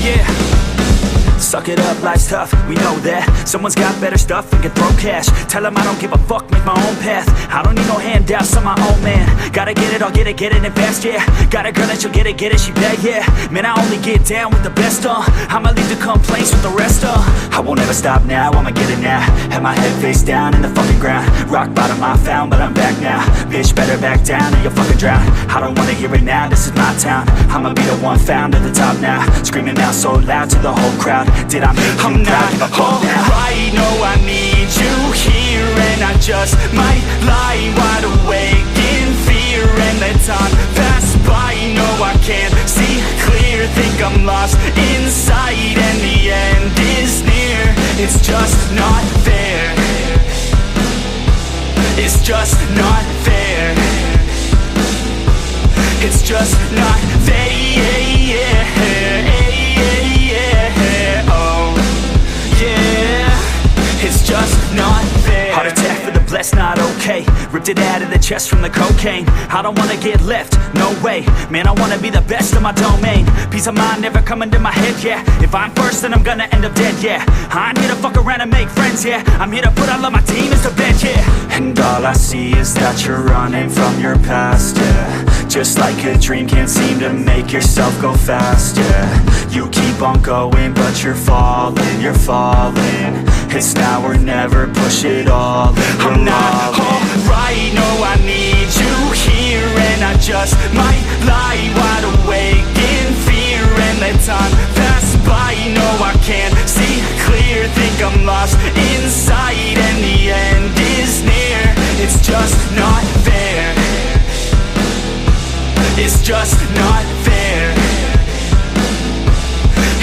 yeah. Suck it up, life's tough, we know that. Someone's got better stuff and can throw cash. Tell them I don't give a fuck, make my own path. I don't need no handouts, I'm my own man. Gotta get it, I'll get it and fast, yeah. Got a girl that she'll get it, she bad, yeah. Man, I only get down with the best, I'ma leave the complaints with the rest, I won't ever stop now, I'ma get it now. Have my head face down in the fucking ground. Rock bottom I found, but I'm back now. Bitch, better back down or you'll fucking drown. I don't wanna hear it now, this is my town. I'ma be the one found at the top now. Screaming out so loud to the whole crowd. Did I make you proud? Give a fuck now. Alright, no, I need you here, and I just might lie wide awake in fear and let time pass by. No, I can't see clear, think I'm lost inside and the end is near. It's just not fair. It's just not fair. It's just not fair. It's just not fair. Heart attack for the blessed, not okay. Ripped it out of the chest from the cocaine. I don't wanna get left, no way. Man, I wanna be the best of my domain. Peace of mind never coming to my head, yeah. If I'm first, then I'm gonna end up dead, yeah. I ain't here to fuck around and make friends, yeah. I'm here to put all of my demons to bed, yeah. And all I see is that you're running from your past, yeah. Just like a dream, can't seem to make yourself go fast, yeah. You keep on going, but you're falling, you're falling. It's now or never, push it all in. I'm not alright, no, I need you here, and I just might lie wide awake in fear and let time pass by. No, I can't see clear, think I'm lost inside and the end is near. It's just not fair. It's just not fair.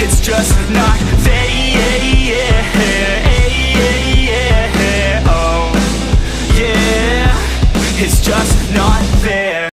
It's just not fair.